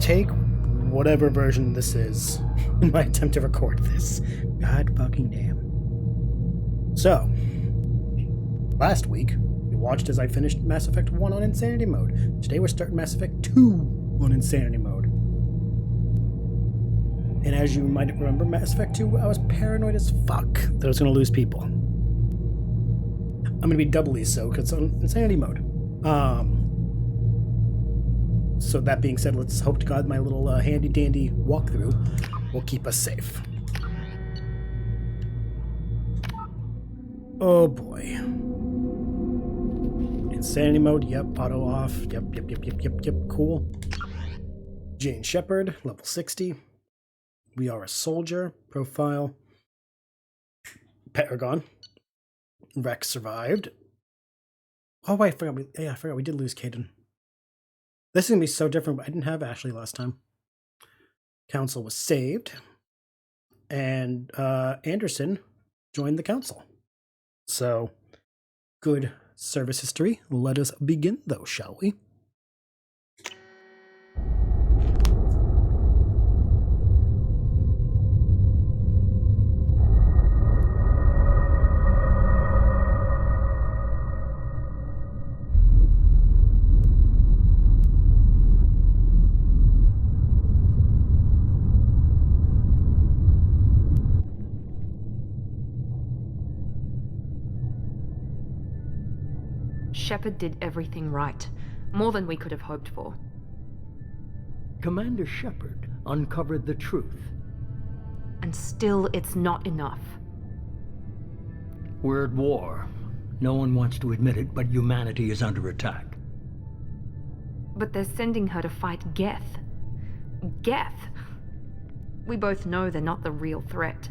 take whatever version this is in my attempt to record this. God fucking damn. So, last week, we watched as I finished Mass Effect 1 on Insanity Mode. Today we're starting Mass Effect 2 on Insanity Mode. And as you might remember, Mass Effect 2, I was paranoid as fuck that I was going to lose people. I'm going to be doubly so because it's on Insanity Mode. So that being said, let's hope to God my little handy-dandy walkthrough will keep us safe. Oh boy. Insanity mode, yep. Auto off, yep, cool. Jane Shepard, level 60. We are a soldier, profile. Paragon. Rex survived. Oh wait, I forgot we did lose Caden. This is going to be so different, but I didn't have Ashley last time. Council was saved. And Anderson joined the council. So, good service history. Let us begin, though, shall we? Shepard did everything right. More than we could have hoped for. Commander Shepard uncovered the truth. And still, it's not enough. We're at war. No one wants to admit it, but humanity is under attack. But they're sending her to fight Geth. Geth! We both know they're not the real threat.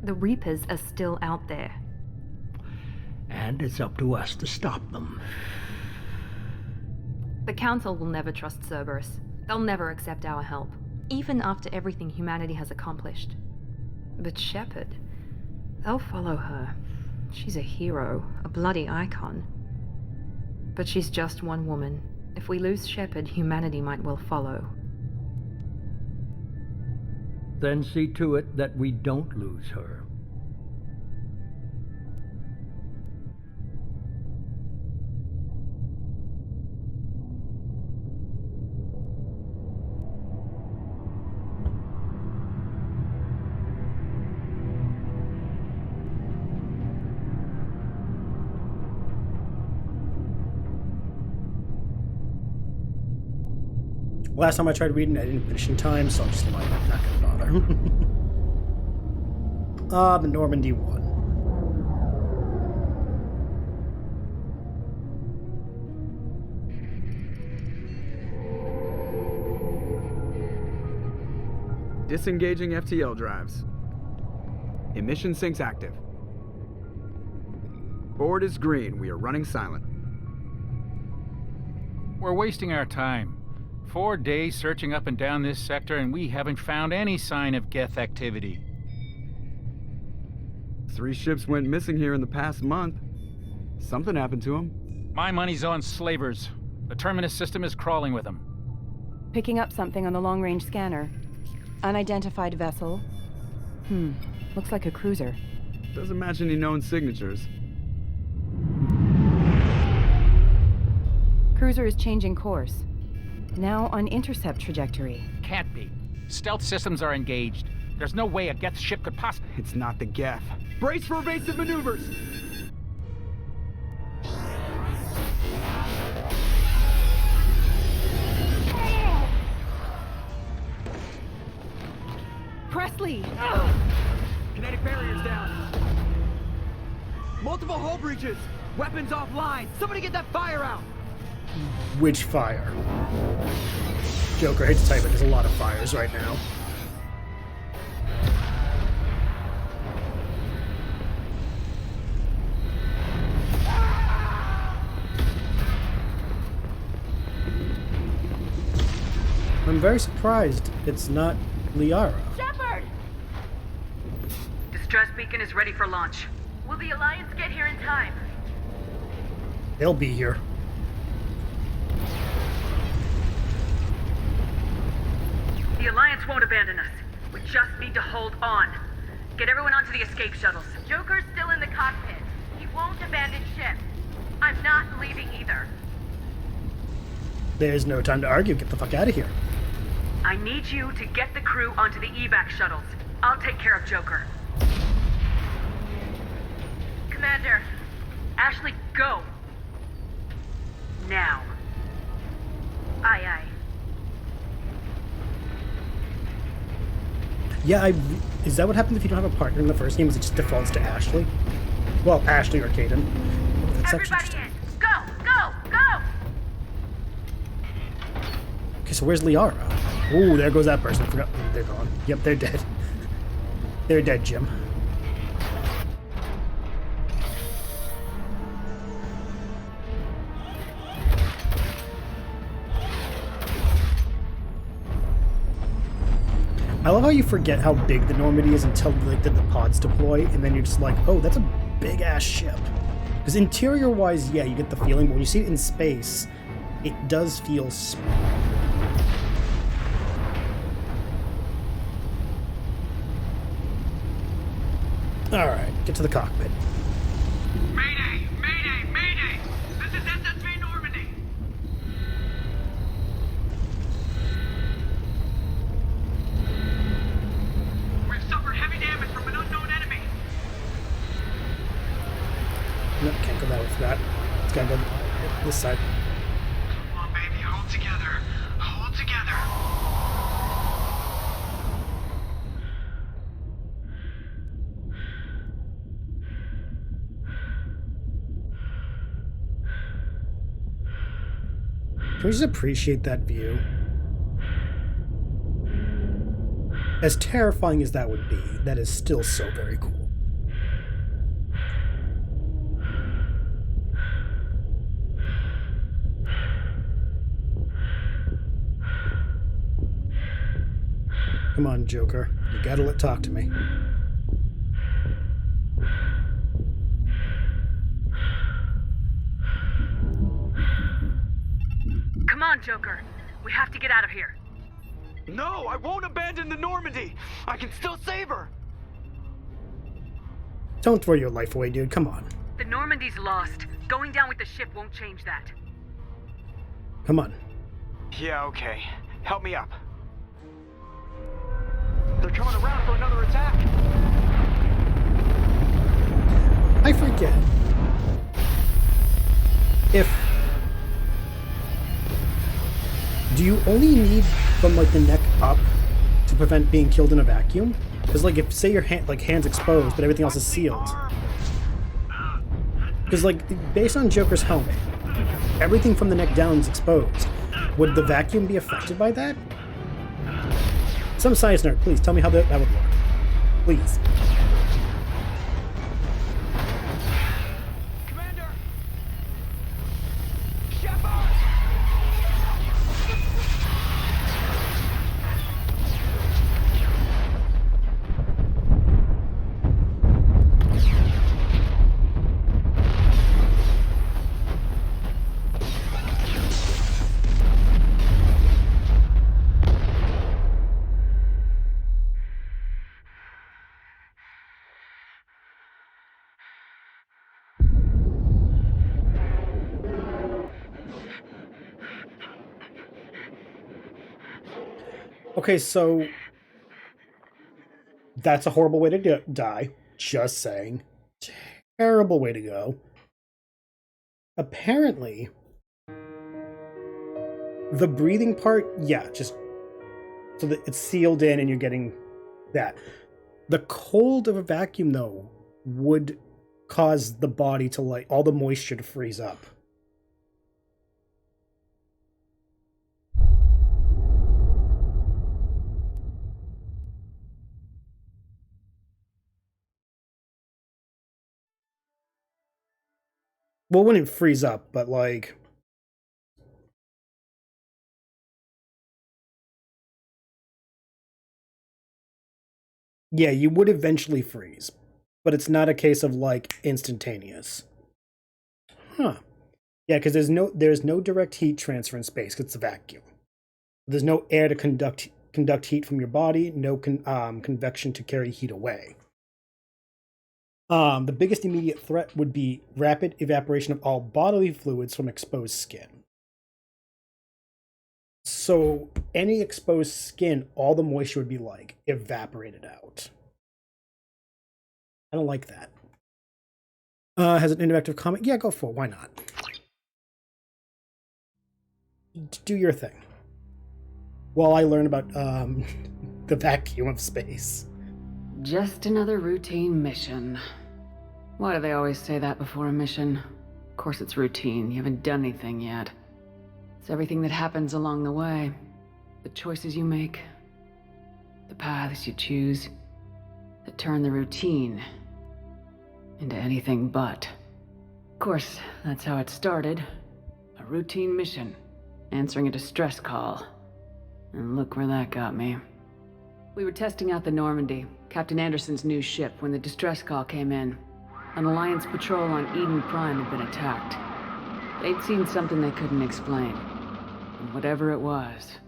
The Reapers are still out there. And it's up to us to stop them. The Council will never trust Cerberus. They'll never accept our help, even after everything humanity has accomplished. But Shepard, they'll follow her. She's a hero, a bloody icon. But she's just one woman. If we lose Shepard, humanity might well follow. Then see to it that we don't lose her. Last time I tried reading, I didn't finish in time, so I'm just not gonna bother. The Normandy 1. Disengaging FTL drives. Emission sinks active. Board is green. We are running silent. We're wasting our time. 4 days searching up and down this sector, and we haven't found any sign of Geth activity. 3 ships went missing here in the past month. Something happened to them. My money's on slavers. The Terminus system is crawling with them. Picking up something on the long-range scanner. Unidentified vessel. Looks like a cruiser. Doesn't match any known signatures. Cruiser is changing course. Now on intercept trajectory. Can't be. Stealth systems are engaged. There's no way a Geth ship could possibly... It's not the Geth. Brace for evasive maneuvers! Presley! Kinetic barriers down. Multiple hull breaches. Weapons offline. Somebody get that fire out. Which fire? Joker, I hate to tell you, but there's a lot of fires right now. I'm very surprised it's not Liara. Shepard! Distress beacon is ready for launch. Will the Alliance get here in time? They'll be here. The Alliance won't abandon us. We just need to hold on. Get everyone onto the escape shuttles. Joker's still in the cockpit. He won't abandon ship. I'm not leaving either. There's no time to argue. Get the fuck out of here. I need you to get the crew onto the evac shuttles. I'll take care of Joker. Commander, Ashley, go! Now. aye. Yeah, is that what happens if you don't have a partner in the first game? Is it just defaults to Ashley? Well, Ashley or Caden. That's actually Everybody interesting. in. Go! Okay, so where's Liara? Ooh, there goes that person. I forgot. They're gone. Yep, they're dead. They're dead, Jim. I love how you forget how big the Normandy is until like the pods deploy, and then you're just like, oh, that's a big ass ship. Because interior-wise, yeah, you get the feeling, but when you see it in space, it does feel small. All right, get to the cockpit. Mayday! Mayday! Mayday! This is SSV Normandy! We've suffered heavy damage from an unknown enemy. Nope, can't go that way for that. It's gotta go this side. Come on, baby, hold together. Hold together. Can we just appreciate that view? As terrifying as that would be, that is still so very cool. Come on, Joker. You gotta talk to me. Come on, Joker. We have to get out of here. No, I won't abandon the Normandy. I can still save her. Don't throw your life away, dude. Come on. The Normandy's lost. Going down with the ship won't change that. Come on. Yeah, okay. Help me up. They're coming around for another attack. I forget. Do you only need from like the neck up to prevent being killed in a vacuum? Because like if say your hand's exposed but everything else is sealed. Because like based on Joker's helmet, everything from the neck down is exposed. Would the vacuum be affected by that? Some science nerd, please tell me how that would work. Please. Commander! Shepard! Okay, so that's a horrible way to die. Just saying. Terrible way to go. Apparently, the breathing part, yeah, just so that it's sealed in and you're getting that. The cold of a vacuum, though, would cause the body to, like, all the moisture to freeze up. Well, it wouldn't freeze up, but like... Yeah, you would eventually freeze, but it's not a case of like instantaneous. Huh. Yeah, because there's no direct heat transfer in space, 'cause it's a vacuum. There's no air to conduct conduct heat from your body, no convection to carry heat away. The biggest immediate threat would be rapid evaporation of all bodily fluids from exposed skin. So any exposed skin, all the moisture would be like evaporated out. I don't like that. Has an interactive comment? Yeah, go for it. Why not? Do your thing. While I learn about the vacuum of space. Just another routine mission. Why do they always say that before a mission? Of course it's routine. You haven't done anything yet. It's everything that happens along the way. The choices you make. The paths you choose. That turn the routine into anything but. Of course, that's how it started. A routine mission. Answering a distress call. And look where that got me. We were testing out the Normandy, Captain Anderson's new ship, when the distress call came in. An Alliance patrol on Eden Prime had been attacked. They'd seen something they couldn't explain. And whatever it was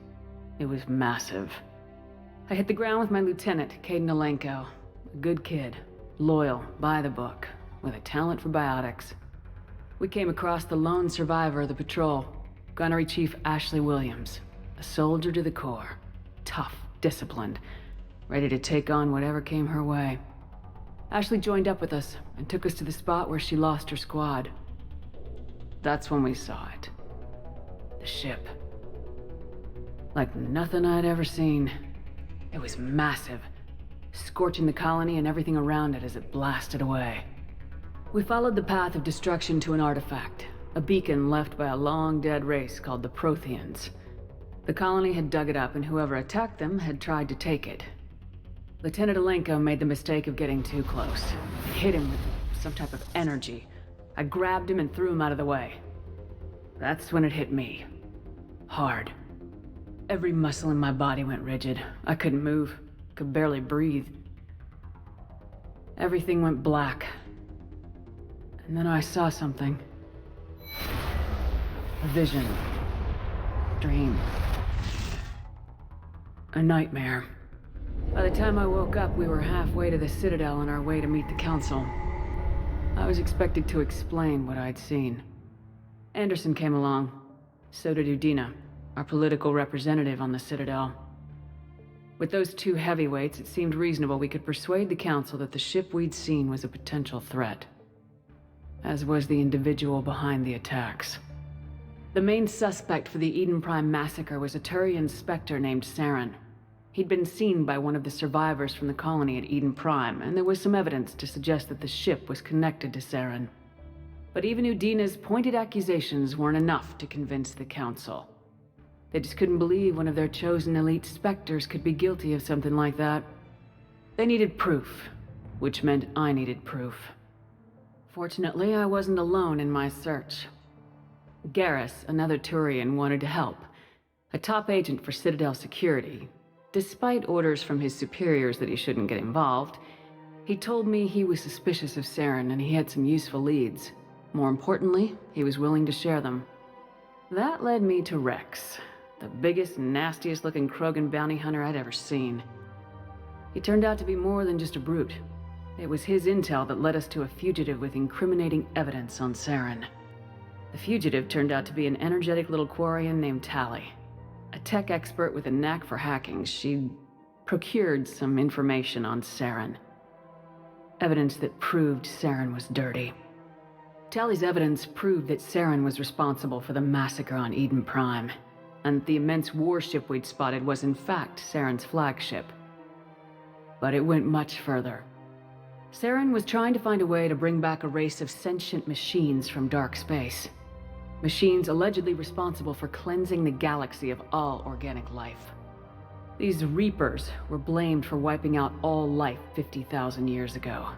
massive. I hit the ground with my lieutenant, Caden Alenko. A good kid, loyal, by the book, with a talent for biotics. We came across the lone survivor of the patrol, Gunnery Chief Ashley Williams. A soldier to the core. Tough, disciplined, ready to take on whatever came her way. Ashley joined up with us and took us to the spot where she lost her squad. That's when we saw it. The ship. Like nothing I'd ever seen. It was massive, scorching the colony and everything around it as it blasted away. We followed the path of destruction to an artifact, a beacon left by a long-dead race called the Protheans. The colony had dug it up, and whoever attacked them had tried to take it. Lieutenant Alenko made the mistake of getting too close. It hit him with some type of energy. I grabbed him and threw him out of the way. That's when it hit me. Hard. Every muscle in my body went rigid. I couldn't move, could barely breathe. Everything went black. And then I saw something. A vision. Dream. A nightmare. By the time I woke up, we were halfway to the Citadel on our way to meet the Council. I was expected to explain what I'd seen. Anderson came along. So did Udina, our political representative on the Citadel. With those two heavyweights, it seemed reasonable we could persuade the Council that the ship we'd seen was a potential threat. As was the individual behind the attacks. The main suspect for the Eden Prime massacre was a Turian Spectre named Saren. He'd been seen by one of the survivors from the colony at Eden Prime, and there was some evidence to suggest that the ship was connected to Saren. But even Udina's pointed accusations weren't enough to convince the Council. They just couldn't believe one of their chosen elite Spectres could be guilty of something like that. They needed proof, which meant I needed proof. Fortunately, I wasn't alone in my search. Garrus, another Turian, wanted to help. A top agent for Citadel security. Despite orders from his superiors that he shouldn't get involved, he told me he was suspicious of Saren and he had some useful leads. More importantly, he was willing to share them. That led me to Rex, the biggest, nastiest looking Krogan bounty hunter I'd ever seen. He turned out to be more than just a brute. It was his intel that led us to a fugitive with incriminating evidence on Saren. The fugitive turned out to be an energetic little Quarian named Tally. A tech expert with a knack for hacking, she'd procured some information on Saren. Evidence that proved Saren was dirty. Tally's evidence proved that Saren was responsible for the massacre on Eden Prime, and the immense warship we'd spotted was in fact Saren's flagship. But it went much further. Saren was trying to find a way to bring back a race of sentient machines from dark space. Machines allegedly responsible for cleansing the galaxy of all organic life. These Reapers were blamed for wiping out all life 50,000 years ago,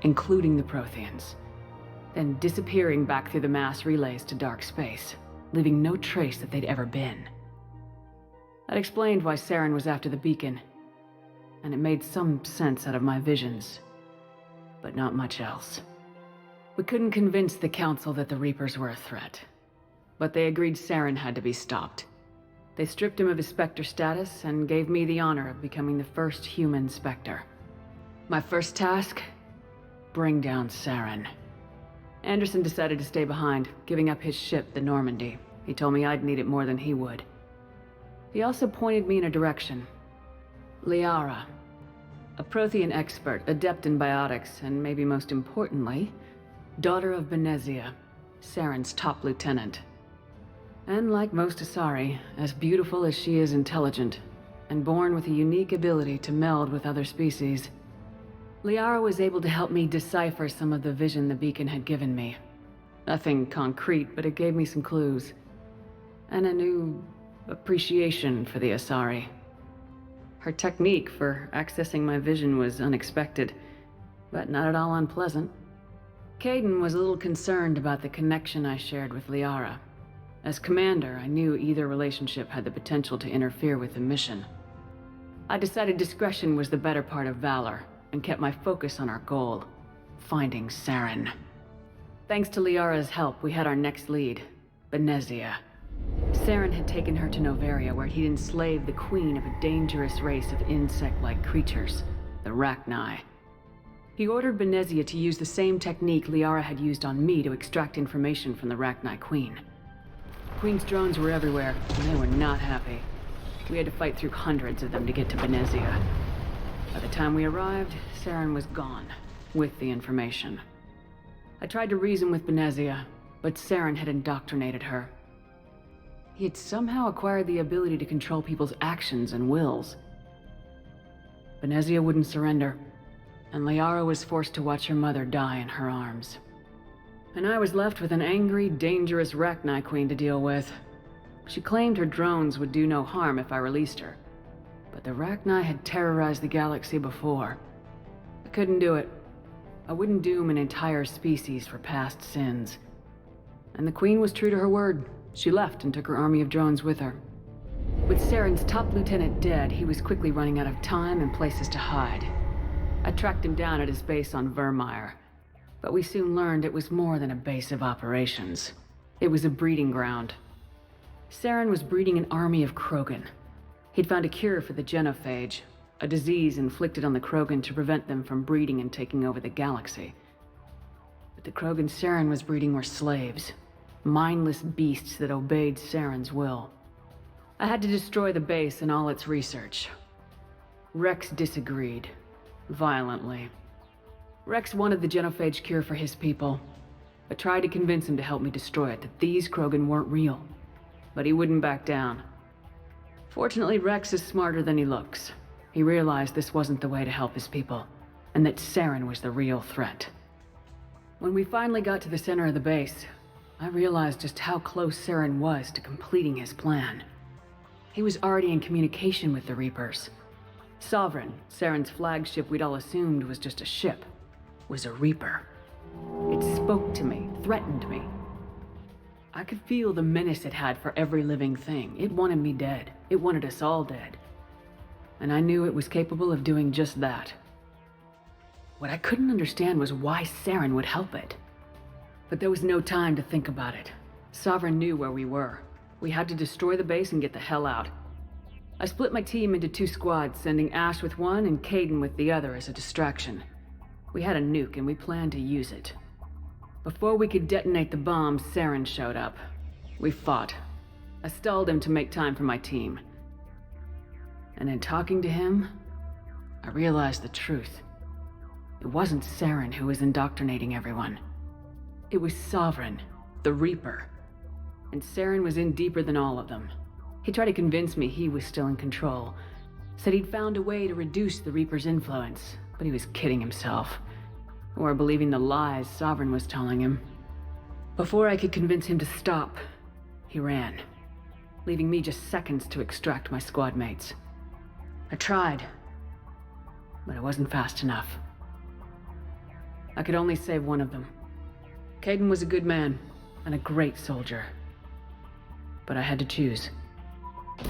including the Protheans, then disappearing back through the mass relays to dark space, leaving no trace that they'd ever been. That explained why Saren was after the beacon, and it made some sense out of my visions, but not much else. We couldn't convince the Council that the Reapers were a threat, but they agreed Saren had to be stopped. They stripped him of his Spectre status and gave me the honor of becoming the first human Spectre. My first task? Bring down Saren. Anderson decided to stay behind, giving up his ship, the Normandy. He told me I'd need it more than he would. He also pointed me in a direction. Liara. A Prothean expert, adept in biotics, and maybe most importantly, daughter of Benezia, Saren's top lieutenant. And like most Asari, as beautiful as she is intelligent, and born with a unique ability to meld with other species, Liara was able to help me decipher some of the vision the beacon had given me. Nothing concrete, but it gave me some clues. And a new appreciation for the Asari. Her technique for accessing my vision was unexpected, but not at all unpleasant. Kaidan was a little concerned about the connection I shared with Liara. As commander, I knew either relationship had the potential to interfere with the mission. I decided discretion was the better part of valor, and kept my focus on our goal, finding Saren. Thanks to Liara's help, we had our next lead, Benezia. Saren had taken her to Noveria, where he'd enslaved the queen of a dangerous race of insect-like creatures, the Rachni. He ordered Benezia to use the same technique Liara had used on me to extract information from the Rachni queen. Queen's drones were everywhere, and they were not happy. We had to fight through hundreds of them to get to Benezia. By the time we arrived, Saren was gone, with the information. I tried to reason with Benezia, but Saren had indoctrinated her. He had somehow acquired the ability to control people's actions and wills. Benezia wouldn't surrender, and Liara was forced to watch her mother die in her arms. And I was left with an angry, dangerous Rachni queen to deal with. She claimed her drones would do no harm if I released her. But the Rachni had terrorized the galaxy before. I couldn't do it. I wouldn't doom an entire species for past sins. And the queen was true to her word. She left and took her army of drones with her. With Saren's top lieutenant dead, he was quickly running out of time and places to hide. I tracked him down at his base on Vermeer. But we soon learned it was more than a base of operations. It was a breeding ground. Saren was breeding an army of Krogan. He'd found a cure for the genophage, a disease inflicted on the Krogan to prevent them from breeding and taking over the galaxy. But the Krogan Saren was breeding were slaves, mindless beasts that obeyed Saren's will. I had to destroy the base and all its research. Rex disagreed, violently. Rex wanted the genophage cure for his people. I tried to convince him to help me destroy it, that these Krogan weren't real. But he wouldn't back down. Fortunately, Rex is smarter than he looks. He realized this wasn't the way to help his people, and that Saren was the real threat. When we finally got to the center of the base, I realized just how close Saren was to completing his plan. He was already in communication with the Reapers. Sovereign, Saren's flagship we'd all assumed was just a ship, was a Reaper. It spoke to me, threatened me. I could feel the menace it had for every living thing. It wanted me dead. It wanted us all dead. And I knew it was capable of doing just that. What I couldn't understand was why Saren would help it. But there was no time to think about it. Sovereign knew where we were. We had to destroy the base and get the hell out. I split my team into 2 squads, sending Ash with one and Kaidan with the other as a distraction. We had a nuke and we planned to use it. Before we could detonate the bomb, Saren showed up. We fought. I stalled him to make time for my team. And in talking to him, I realized the truth. It wasn't Saren who was indoctrinating everyone. It was Sovereign, the Reaper. And Saren was in deeper than all of them. He tried to convince me he was still in control. Said he'd found a way to reduce the Reaper's influence, but he was kidding himself. Or believing the lies Sovereign was telling him. Before I could convince him to stop, he ran, leaving me just seconds to extract my squad mates. I tried, but it wasn't fast enough. I could only save one of them. Kaidan was a good man, and a great soldier. But I had to choose,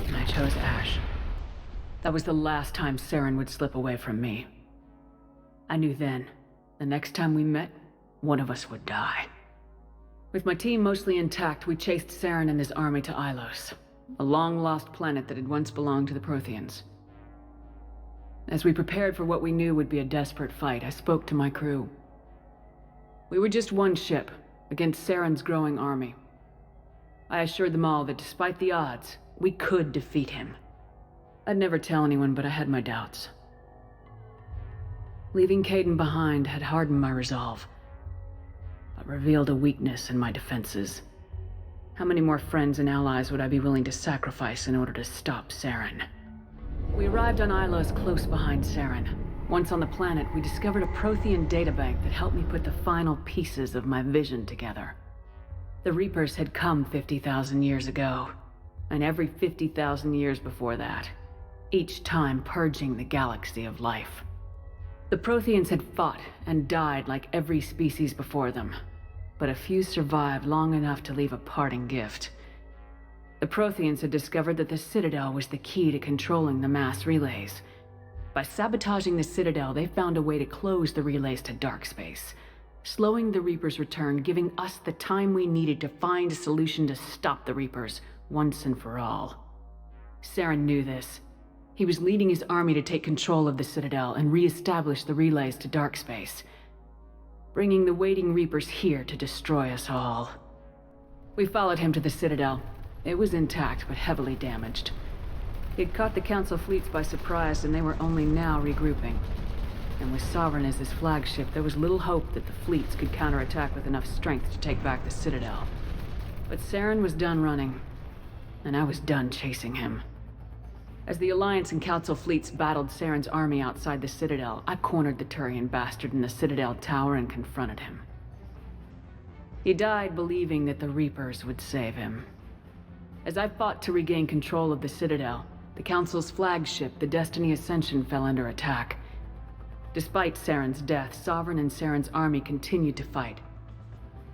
and I chose Ash. That was the last time Saren would slip away from me. I knew then, the next time we met, one of us would die. With my team mostly intact, we chased Saren and his army to Ilos. a long-lost planet that had once belonged to the Protheans. As we prepared for what we knew would be a desperate fight, I spoke to my crew. We were just one ship, against Saren's growing army. I assured them all that despite the odds, we could defeat him. I'd never tell anyone, but I had my doubts. Leaving Kaidan behind had hardened my resolve, but revealed a weakness in my defenses. How many more friends and allies would I be willing to sacrifice in order to stop Saren? We arrived on Ilos close behind Saren. Once on the planet, we discovered a Prothean databank that helped me put the final pieces of my vision together. The Reapers had come 50,000 years ago, and every 50,000 years before that, each time purging the galaxy of life. The Protheans had fought and died like every species before them, but a few survived long enough to leave a parting gift. The Protheans had discovered that the Citadel was the key to controlling the mass relays. By sabotaging the Citadel, they found a way to close the relays to dark space, slowing the Reapers' return, giving us the time we needed to find a solution to stop the Reapers once and for all. Saren knew this. He was leading his army to take control of the Citadel and re-establish the relays to dark space, bringing the waiting Reapers here to destroy us all. We followed him to the Citadel. It was intact, but heavily damaged. He'd caught the Council fleets by surprise, and they were only now regrouping. And with Sovereign as his flagship, there was little hope that the fleets could counterattack with enough strength to take back the Citadel. But Saren was done running, and I was done chasing him. As the Alliance and Council fleets battled Saren's army outside the Citadel, I cornered the Turian bastard in the Citadel tower and confronted him. He died believing that the Reapers would save him. As I fought to regain control of the Citadel, the Council's flagship, the Destiny Ascension, fell under attack. Despite Saren's death, Sovereign and Saren's army continued to fight.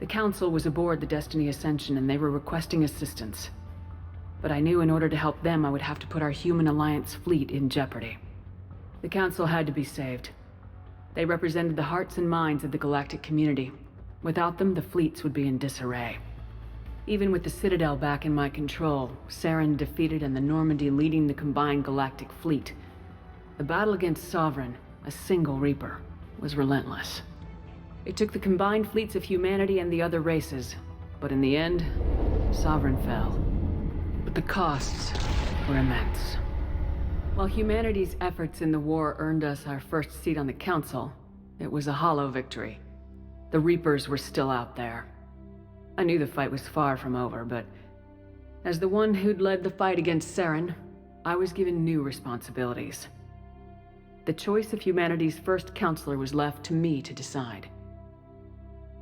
The Council was aboard the Destiny Ascension and they were requesting assistance. But I knew in order to help them, I would have to put our human Alliance fleet in jeopardy. The Council had to be saved. They represented the hearts and minds of the galactic community. Without them, the fleets would be in disarray. Even with the Citadel back in my control, Saren defeated and the Normandy leading the combined galactic fleet, the battle against Sovereign, a single Reaper, was relentless. It took the combined fleets of humanity and the other races, but in the end, Sovereign fell. But the costs were immense. While humanity's efforts in the war earned us our first seat on the Council, it was a hollow victory. The Reapers were still out there. I knew the fight was far from over, but as the one who'd led the fight against Saren, I was given new responsibilities. The choice of humanity's first counselor was left to me to decide.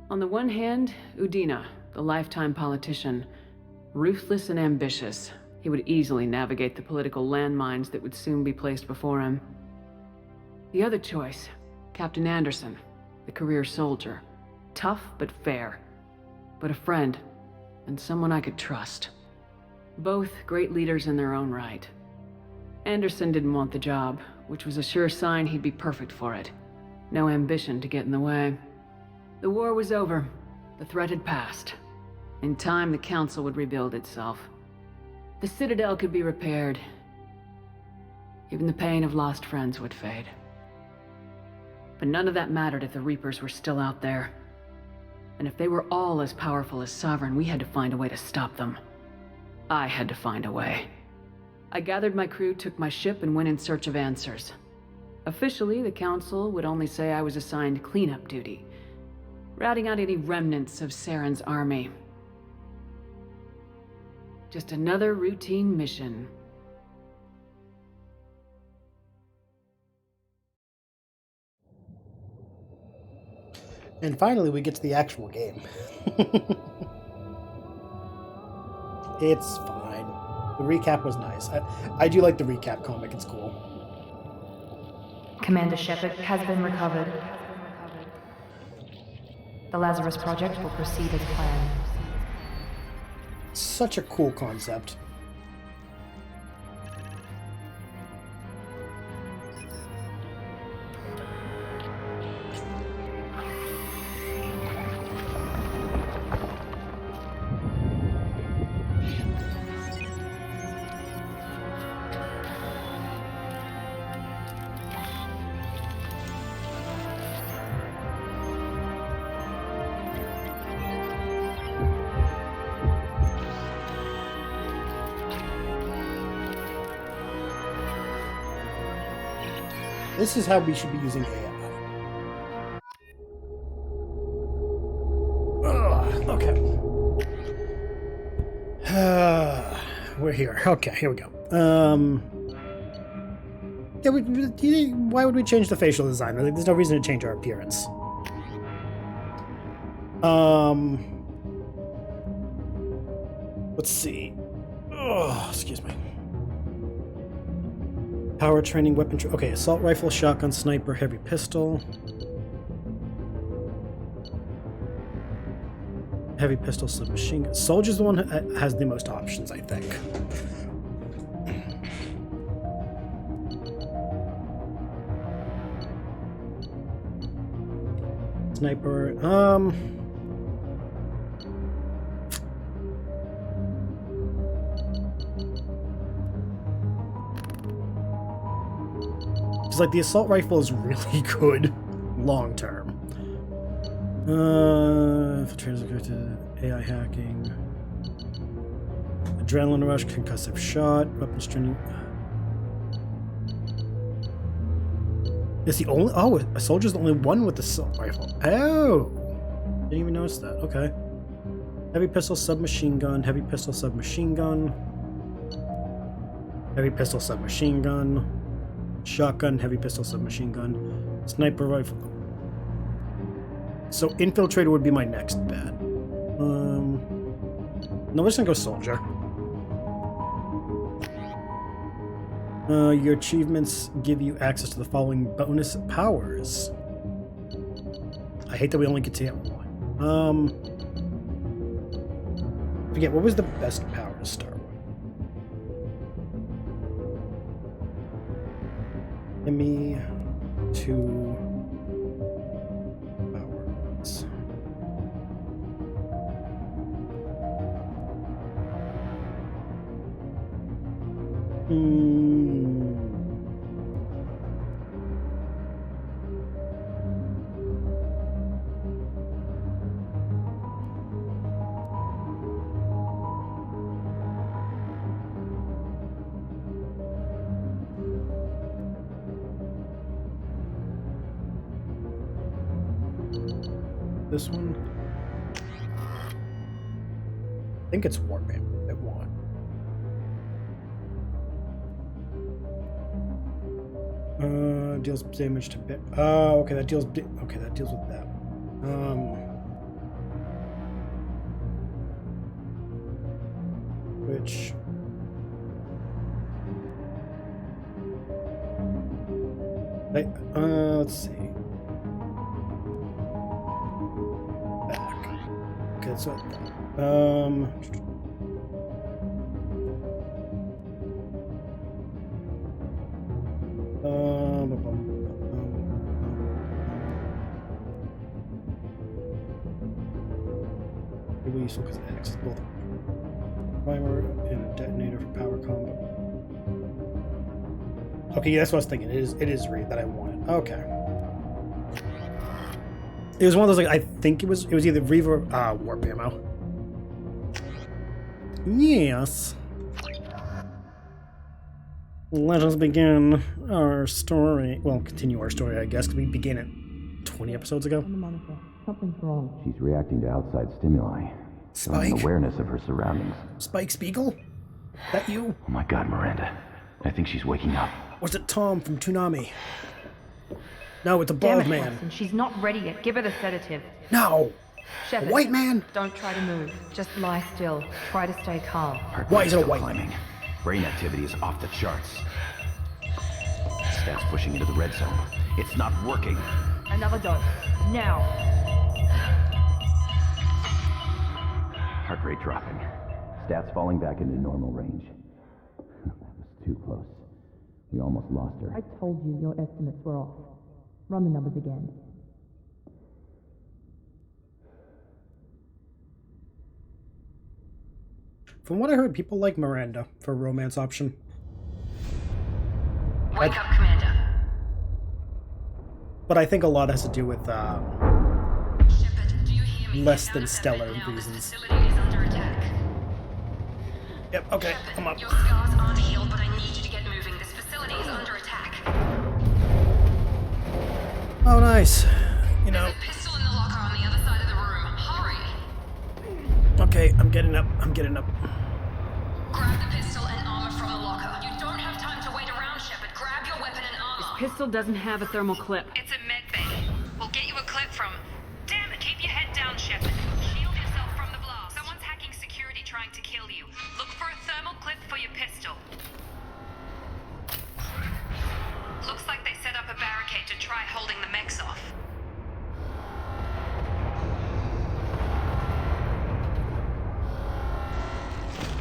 On the one hand, Udina, the lifetime politician, ruthless and ambitious, he would easily navigate the political landmines that would soon be placed before him. The other choice, Captain Anderson, the career soldier, tough but fair, but a friend, and someone I could trust. Both great leaders in their own right. Anderson didn't want the job, which was a sure sign he'd be perfect for it. No ambition to get in the way. The war was over. The threat had passed. In time, the Council would rebuild itself. The Citadel could be repaired. Even the pain of lost friends would fade. But none of that mattered if the Reapers were still out there. And if they were all as powerful as Sovereign, we had to find a way to stop them. I had to find a way. I gathered my crew, took my ship, and went in search of answers. Officially, the Council would only say I was assigned cleanup duty, routing out any remnants of Saren's army. Just another routine mission. And finally, we get to the actual game. It's fine. The recap was nice. I do like the recap comic. It's cool. Commander Shepard has been recovered. The Lazarus project will proceed as planned. Such a cool concept. This is how we should be using AI. Okay. We're here. Okay, here we go. Yeah, why would we change the facial design? Like, there's no reason to change our appearance. Let's see. Oh, excuse me. Power training, weapon. Okay, assault rifle, shotgun, sniper, heavy pistol. Heavy pistol, submachine gun. Soldier's the one that has the most options, I think. Sniper. Because like the assault rifle is really good long term. Infiltrators, AI hacking, adrenaline rush, concussive shot, weapon string. It's the only. Oh, a soldier's the only one with the assault rifle. Oh, didn't even notice that. Okay. Heavy pistol, submachine gun. Heavy pistol, submachine gun. Heavy pistol, submachine gun. Shotgun, heavy pistol, submachine gun. Sniper rifle. So infiltrator would be my next bet. No, we're just gonna go soldier. Your achievements give you access to the following bonus powers. I hate that we only get to get one. Forget, what was the best power to start with? Give me 2 powers. This one? I think it's Warping at 1. Deals damage to bit. Oh, okay, that deals. Okay, that deals with that. Which. Let's see. Back. Okay, so. Really useful because it acts as both primer and a detonator for power combo. Okay, yeah, that's what I was thinking. It is Reed that I wanted. Okay. It was one of those like I think it was either Reeve or warp ammo. Yes. Let us begin our story. Well, continue our story, I guess, because we began it 20 episodes ago. Something's wrong. She's reacting to outside stimuli. Spike? An awareness of her surroundings. Spike Spiegel? That you? Oh my god, Miranda. I think she's waking up. Was it Tom from Toonami? No, it's a Damn bald it, man. Watson, she's not ready yet. Give her the sedative. No! Shepard, A white man? Don't try to move. Just lie still. Try to stay calm. Why is it a white climbing? Brain activity is off the charts. Stats pushing into the red zone. It's not working. Another dose. Now. Heart rate dropping. Stats falling back into normal range. That was too close. We almost lost her. I told you your estimates were off. Run the numbers again. From what I heard, people like Miranda for a romance option. Wake up, Commander. But I think a lot has to do with Shepard, do you hear me? less than stellar reasons. The facility is under attack. Yep, okay, Shepard, come on. Your scars aren't healed, but I need you to get moving. This facility is under attack. Oh, nice. You know. Pistol in the locker on the other side of the room. Hurry! Okay, I'm getting up. I'm getting up. Grab the pistol and armor from the locker. You don't have time to wait around, Shepard. Grab your weapon and armor. This pistol doesn't have a thermal clip. It's a med bay. We'll get you a clip from... Damn it, keep your head down, Shepard. Shield yourself from the blast. Someone's hacking security trying to kill you. Look for a thermal clip for your pistol. Looks like they set up a barricade to try holding the mechs off.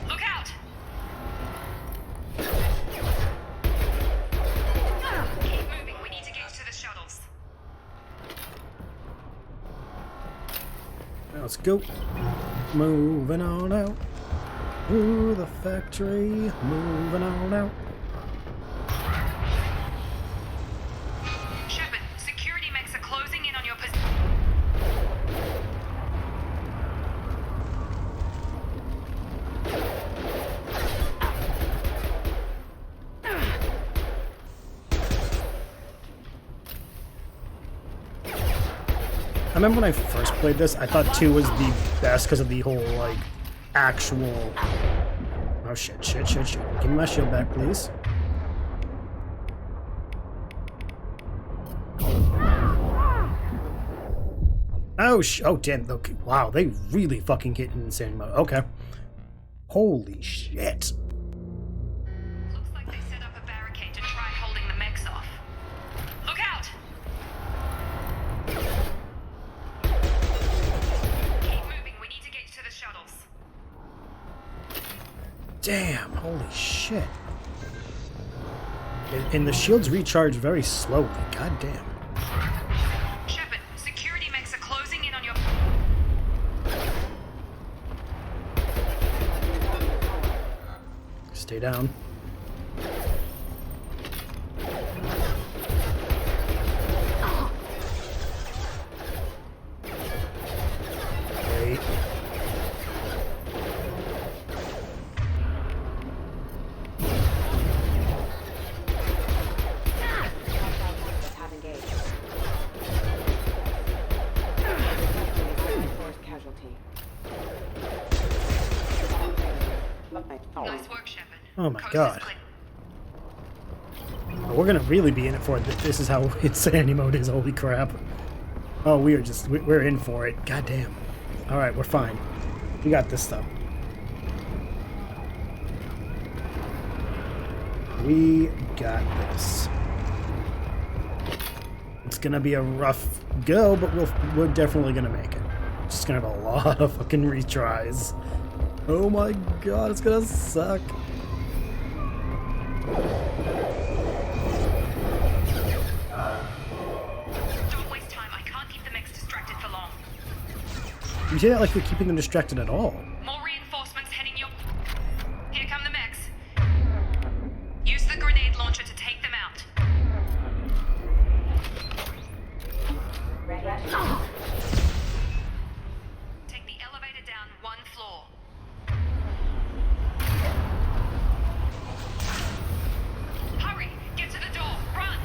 Look out! Keep moving, we need to get to the shuttles. Let's go. Moving on out. Through the factory. Moving on out. Shepard, security mechs are closing in on your position. I remember when I first played this, I thought 2 was the best because of the whole, like, actual... Oh, shit. Give me my shield back, please. Oh, damn. Okay. Wow, they really fucking get in insane mode. Okay. Holy shit. Looks like they set up a barricade to try holding the mechs off. Look out! Keep moving, we need to get to the shuttles. Damn, holy shit. And the shields recharge very slowly. God damn. Shepard, security mechs are closing in on your... Stay down. Wait. Nice work, Shepard. Oh my god. We're gonna really be in it for it. This is how insanity mode is. Holy crap. Oh, we're in for it. God damn. Alright, we're fine. We got this stuff. We got this. It's gonna be a rough go, but we're definitely gonna make it. Just gonna have a lot of fucking retries. Oh my god, it's gonna suck. Don't waste time, I can't keep the mechs distracted for long. You say that like you're keeping them distracted at all. More reinforcements heading your... Here come the mechs. Use the grenade launcher to take them out. Take the elevator down 1 floor. Hurry! Get to the door! Run!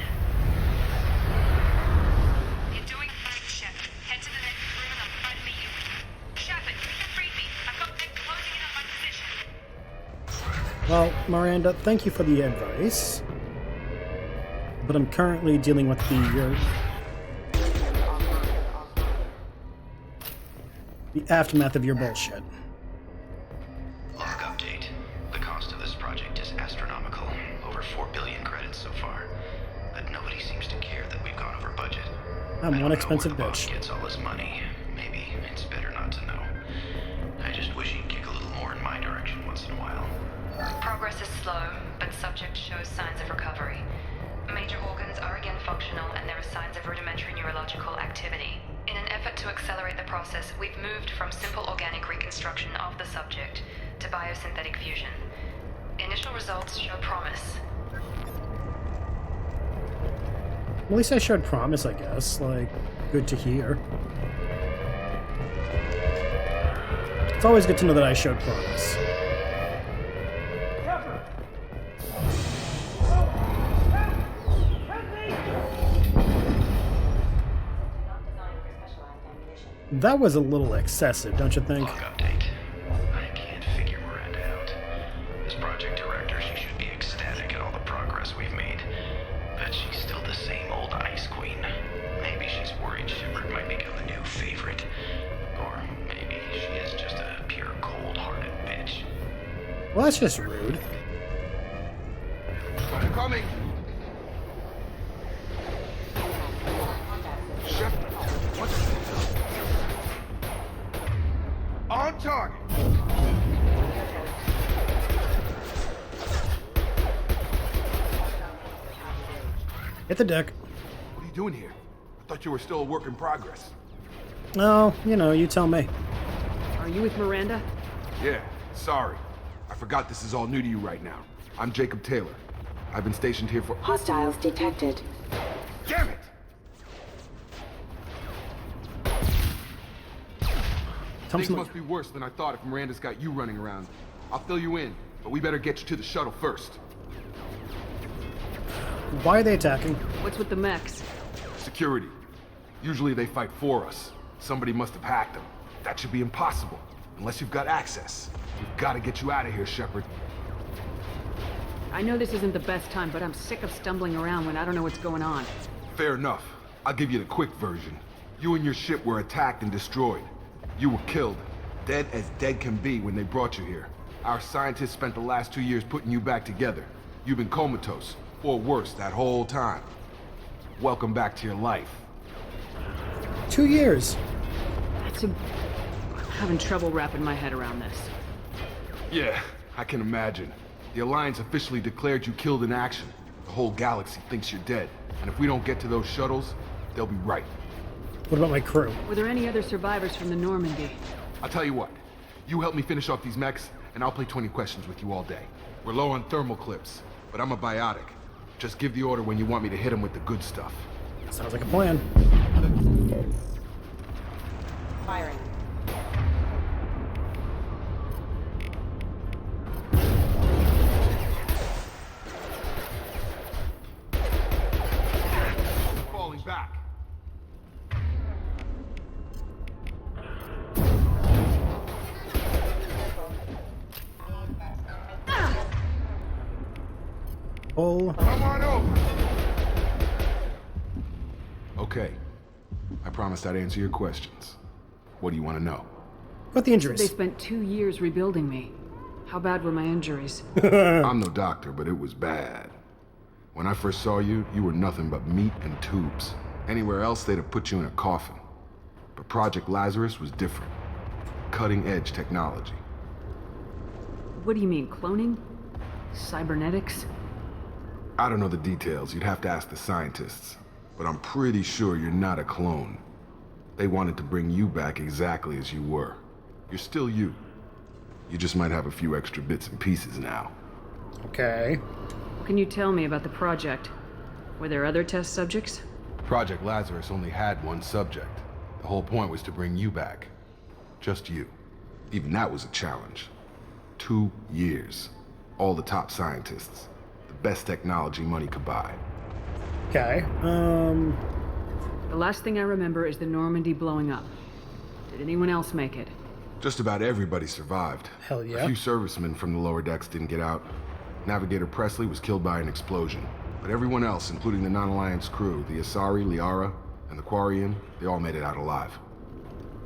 You're doing fine, Shepard. Head to the next room and I'll try to meet you. Shepard, you can read me. I've got men closing in on my position. Well, Miranda, thank you for the advice. But I'm currently dealing with the aftermath of your bullshit. Log update. The cost of this project is astronomical. Over 4 billion credits so far. But nobody seems to care that we've gone over budget. I'm one I don't know expensive where the boss bitch. gets all this money. Maybe it's better not to know. I just wish he'd kick a little more in my direction once in a while. Progress is slow, but subject shows signs of recovery. Major organs are again functional, and there are signs of rudimentary neurological activity. In an effort to accelerate the process, we've moved from simple organic reconstruction of the subject to biosynthetic fusion. Initial results show promise. At least I showed promise, I guess. Like, good to hear. It's always good to know that I showed promise. That was a little excessive, don't you think? Log update. I can't figure Miranda out. As project director, she should be ecstatic at all the progress we've made. But she's still the same old Ice Queen. Maybe she's worried Shepard might become a new favorite. Or maybe she is just a pure cold-hearted bitch. Well, that's just rude. I'm coming. Shepard, what's on target. Hit the deck. What are you doing here? I thought you were still a work in progress. Oh, you know, you tell me. Are you with Miranda? Yeah, sorry. I forgot this is all new to you right now. I'm Jacob Taylor. I've been stationed here for— Hostiles detected. Damn it! Things must be worse than I thought if Miranda's got you running around. I'll fill you in, but we better get you to the shuttle first. Why are they attacking? What's with the mechs? Security. Usually they fight for us. Somebody must have hacked them. That should be impossible, unless you've got access. We've got to get you out of here, Shepard. I know this isn't the best time, but I'm sick of stumbling around when I don't know what's going on. Fair enough. I'll give you the quick version. You and your ship were attacked and destroyed. You were killed. Dead as dead can be when they brought you here. Our scientists spent the last 2 years putting you back together. You've been comatose, or worse, that whole time. Welcome back to your life. 2 years. I'm having trouble wrapping my head around this. Yeah, I can imagine. The Alliance officially declared you killed in action. The whole galaxy thinks you're dead. And if we don't get to those shuttles, they'll be right. What about my crew? Were there any other survivors from the Normandy? I'll tell you what. You help me finish off these mechs, and I'll play 20 questions with you all day. We're low on thermal clips, but I'm a biotic. Just give the order when you want me to hit them with the good stuff. Sounds like a plan. Firing. Falling back. Pull. Come on over. Okay. I promised I'd answer your questions. What do you want to know? What the injuries? They spent 2 years rebuilding me. How bad were my injuries? I'm no doctor, but it was bad. When I first saw you, you were nothing but meat and tubes. Anywhere else, they'd have put you in a coffin. But Project Lazarus was different. Cutting-edge technology. What do you mean, cloning? Cybernetics? I don't know the details. You'd have to ask the scientists. But I'm pretty sure you're not a clone. They wanted to bring you back exactly as you were. You're still you. You just might have a few extra bits and pieces now. Okay. What can you tell me about the project? Were there other test subjects? Project Lazarus only had one subject. The whole point was to bring you back. Just you. Even that was a challenge. 2 years. All the top scientists. The best technology money could buy. Okay. The last thing I remember is the Normandy blowing up. Did anyone else make it? Just about everybody survived. Hell yeah. A few servicemen from the lower decks didn't get out. Navigator Presley was killed by an explosion. But everyone else, including the non-Alliance crew, the Asari, Liara, and the Quarian, they all made it out alive.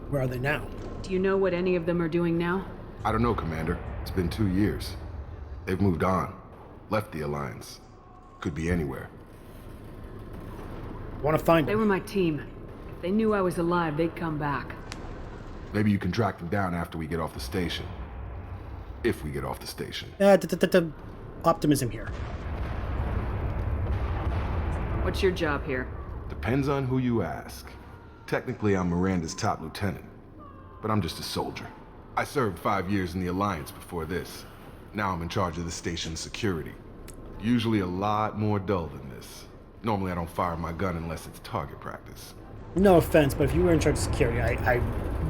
Where are they now? Do you know what any of them are doing now? I don't know, Commander. It's been 2 years. They've moved on. Left the Alliance. Could be anywhere. Want to find They them. were my team. If they knew I was alive, they'd come back. Maybe you can track them down after we get off the station. If we get off the station. Optimism here. What's your job here? Depends on who you ask. Technically, I'm Miranda's top lieutenant. But I'm just a soldier. I served 5 years in the Alliance before this. Now I'm in charge of the station's security. Usually a lot more dull than this. Normally I don't fire my gun unless it's target practice. No offense, but if you were in charge of security, I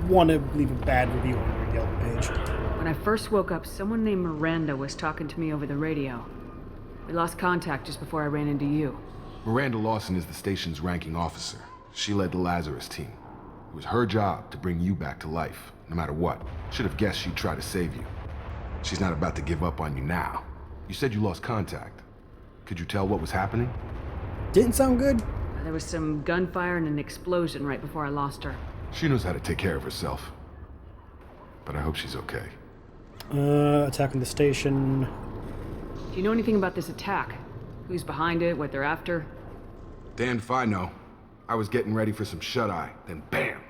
want to leave a bad review on your Yelp page. When I first woke up, someone named Miranda was talking to me over the radio. We lost contact just before I ran into you. Miranda Lawson is the station's ranking officer. She led the Lazarus team. It was her job to bring you back to life, no matter what. Should have guessed she'd try to save you. She's not about to give up on you now. You said you lost contact. Could you tell what was happening? Didn't sound good. There was some gunfire and an explosion right before I lost her. She knows how to take care of herself. But I hope she's okay. Attacking the station. Do you know anything about this attack? Who's behind it, what they're after? Damned if I know. I was getting ready for some shut-eye, then bam!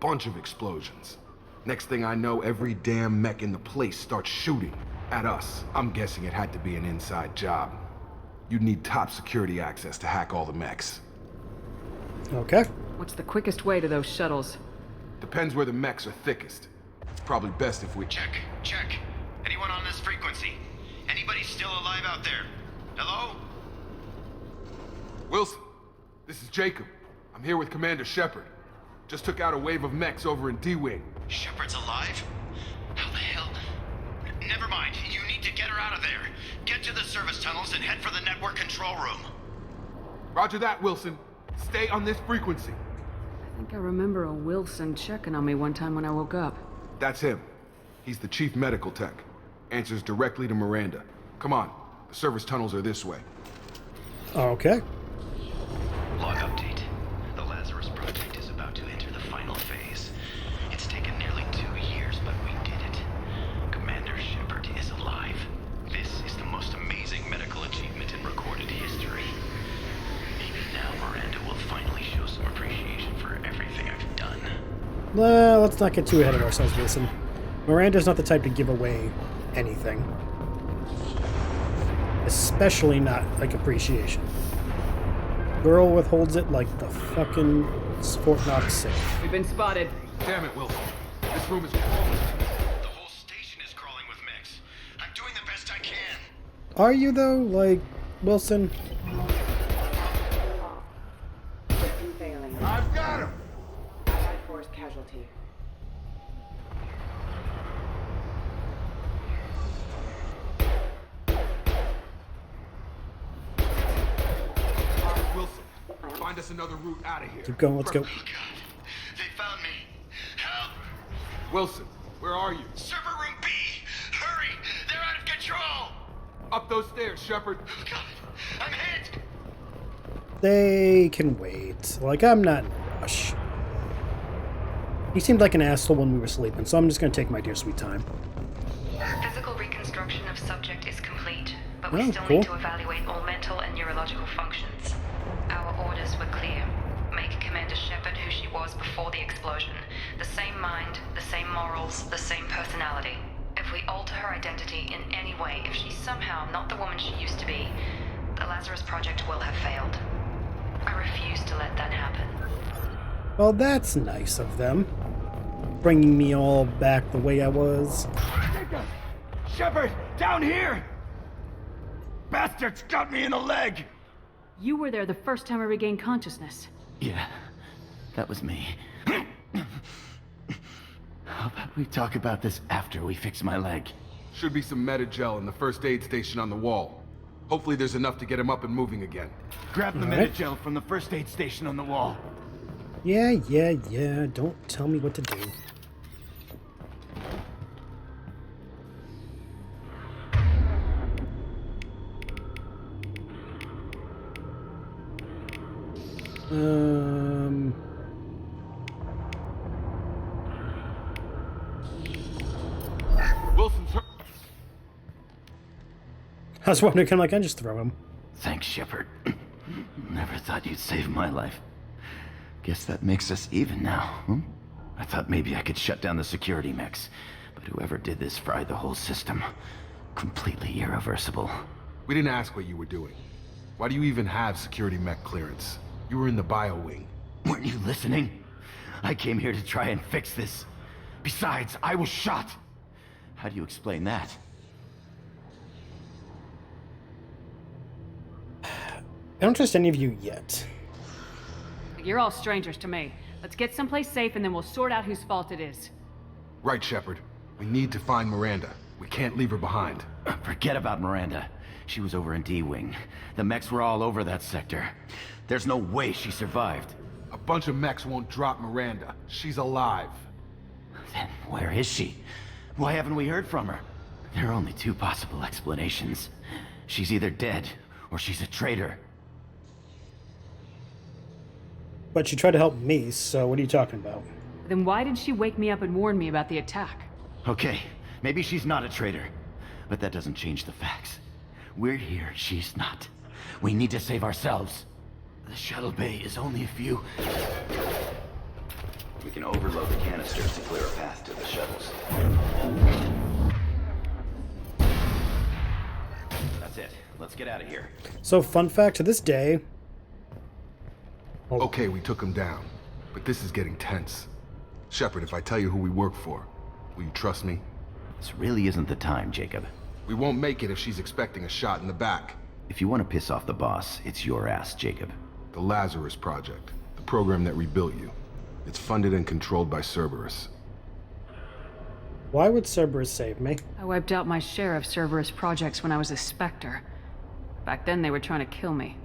Bunch of explosions. Next thing I know, every damn mech in the place starts shooting at us. I'm guessing it had to be an inside job. You'd need top security access to hack all the mechs. Okay. What's the quickest way to those shuttles? Depends where the mechs are thickest. It's probably best if we... Check. Anyone on this frequency? Anybody still alive out there? Hello? Wilson, this is Jacob. I'm here with Commander Shepard. Just took out a wave of mechs over in D-Wing. Shepard's alive? How the hell? Never mind. You need to get her out of there. Get to the service tunnels and head for the network control room. Roger that, Wilson. Stay on this frequency. I think I remember a Wilson checking on me one time when I woke up. That's him. He's the chief medical tech. Answers directly to Miranda. Come on. The service tunnels are this way. Okay. Log update. The Lazarus project is about to enter the final phase. It's taken nearly 2 years, but we did it. Commander Shepard is alive. This is the most amazing medical achievement in recorded history. Maybe now Miranda will finally show some appreciation for everything I've done. Well, let's not get too ahead of ourselves, Wilson. Miranda's not the type to give away anything. Especially not, like, appreciation. Girl withholds it like the fucking Fort Knox safe. We've been spotted. Damn it, Wilson. This room is full. The whole station is crawling with mechs. I'm doing the best I can. Are you, though? Like, Wilson? System failing. I've got him! Allied force casualty. Wilson, find us another route out of here. Keep going, let's go. Oh God. They found me. Help! Wilson, where are you? Server room B! Hurry! They're out of control! Up those stairs, Shepard. Oh God! I'm hit! They can wait. Like, I'm not in a rush. He seemed like an asshole when we were sleeping, so I'm just gonna take my dear sweet time. Physical reconstruction of subject is complete, but we Oh, still cool. need to evaluate all mental and neurological functions. Our orders were clear. Make Commander Shepard who she was before the explosion. The same mind, the same morals, the same personality. If we alter her identity in any way, if she's somehow not the woman she used to be, the Lazarus Project will have failed. I refuse to let that happen. Well, that's nice of them. Bringing me all back the way I was. Shepard, down here! Bastards got me in the leg! You were there the first time I regained consciousness. Yeah, that was me. How about we talk about this after we fix my leg? Should be some Metagel in the first aid station on the wall. Hopefully there's enough to get him up and moving again. Grab the Alright. Metagel from the first aid station on the wall. Yeah. Don't tell me what to do. Wilson's hurt. I was wondering, can I just throw him? Thanks, Shepard. Never thought you'd save my life. Guess that makes us even now, hmm? I thought maybe I could shut down the security mechs, but whoever did this fried the whole system. Completely irreversible. We didn't ask what you were doing. Why do you even have security mech clearance? You were in the bio wing. Weren't you listening? I came here to try and fix this. Besides, I was shot. How do you explain that? I don't trust any of you yet. You're all strangers to me. Let's get someplace safe and then we'll sort out whose fault it is. Right, Shepard. We need to find Miranda. We can't leave her behind. Forget about Miranda. She was over in D-Wing. The mechs were all over that sector. There's no way she survived. A bunch of mechs won't drop Miranda. She's alive. Then where is she? Why haven't we heard from her? There are only two possible explanations. She's either dead, or she's a traitor. But she tried to help me, so what are you talking about? Then why did she wake me up and warn me about the attack? Okay, maybe she's not a traitor. But that doesn't change the facts. We're here, she's not. We need to save ourselves. The shuttle bay is only a few... We can overload the canisters to clear a path to the shuttles. That's it. Let's get out of here. So, fun fact, to this day... Okay, we took him down. But this is getting tense. Shepard, if I tell you who we work for, will you trust me? This really isn't the time, Jacob. We won't make it if she's expecting a shot in the back. If you want to piss off the boss, it's your ass, Jacob. The Lazarus project. The program that rebuilt you. It's funded and controlled by Cerberus. Why would Cerberus save me? I wiped out my share of Cerberus projects when I was a Spectre. Back then they were trying to kill me.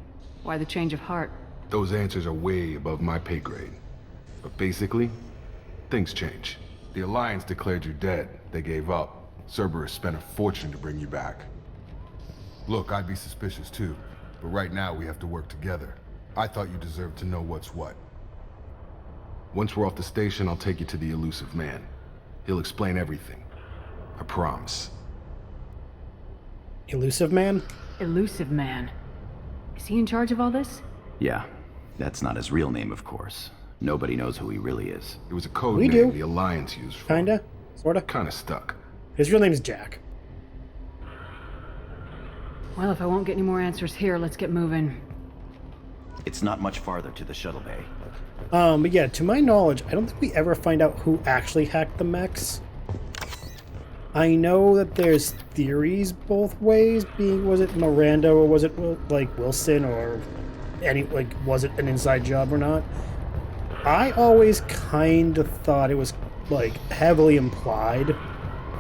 Why the change of heart? Those answers are way above my pay grade. But basically, things change. The Alliance declared you dead. They gave up. Cerberus spent a fortune to bring you back. Look, I'd be suspicious too. But right now we have to work together. I thought you deserved to know what's what. Once we're off the station, I'll take you to the elusive man. He'll explain everything. I promise. Elusive man? Elusive man. Is he in charge of all this? Yeah. That's not his real name, of course. Nobody knows who he really is. It was a code We name do. the Alliance used for Kinda? Sorta? Kinda stuck. His real name is Jack. Well, if I won't get any more answers here, let's get moving. It's not much farther to the shuttle bay. But yeah, to my knowledge, I don't think we ever find out who actually hacked the mechs. I know that there's theories both ways, being, was it Miranda or was it, like, Wilson or any, like, was it an inside job or not? I always kind of thought it was, like, heavily implied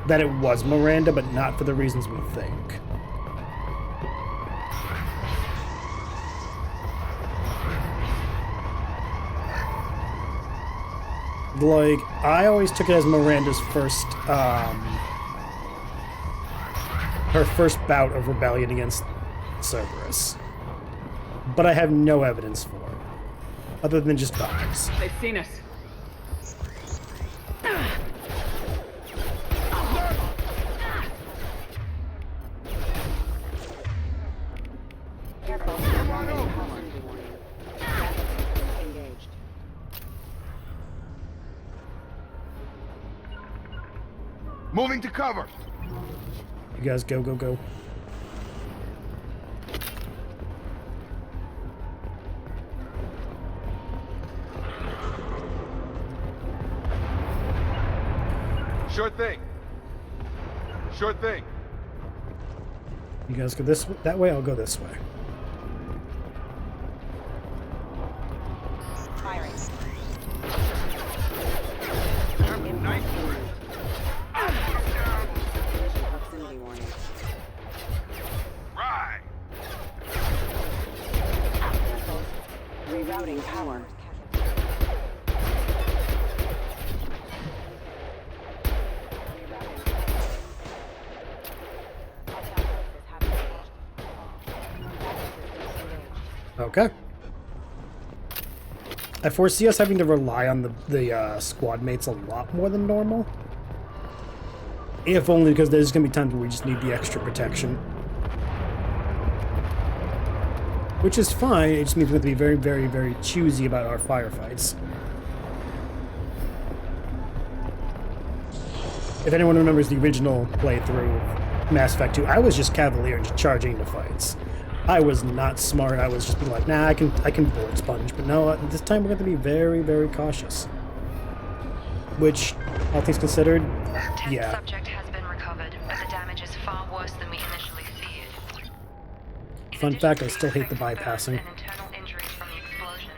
that it was Miranda, but not for the reasons we think. Like, I always took it as Miranda's first, her first bout of rebellion against Cerberus. But I have no evidence for it, other than just vibes. They've seen us. Moving to cover! You guys go, go, go. Sure thing. Sure thing. You guys go that way, I'll go this way. Firing. Nice. Proximity warning. Right. Rerouting power. Okay. I foresee us having to rely on the squad mates a lot more than normal. If only because there's going to be times where we just need the extra protection. Which is fine, it just means we have to be very, very, very choosy about our firefights. If anyone remembers the original playthrough of Mass Effect 2, I was just Cavalier just charging into fights. I was not smart, I was just being like, nah, I can bullet sponge, but no, this time we're going to be very, very cautious. Which, all things considered, yeah. Subject has been recovered, but the damage is far worse than we initially feared. Fun fact, I still hate the bypassing. And internal injuries from the explosion,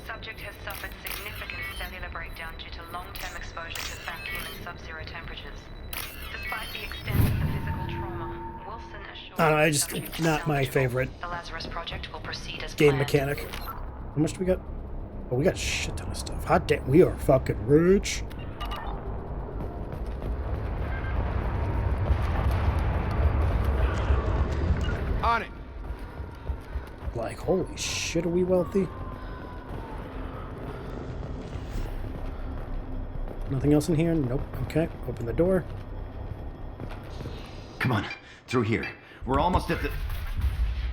subject has suffered significant cellular breakdown due to long-term exposure to vacuum and sub-zero temperatures. Despite the extent of the physical trauma, Wilson assured I just, not my favorite the Lazarus project will proceed as game planned. mechanic. How much do we got? Oh, we got a shit ton of stuff. Hot damn, we are fucking rich. On it. Like, holy shit, are we wealthy? Nothing else in here? Nope. Okay, open the door. Come on, through here. We're almost at the...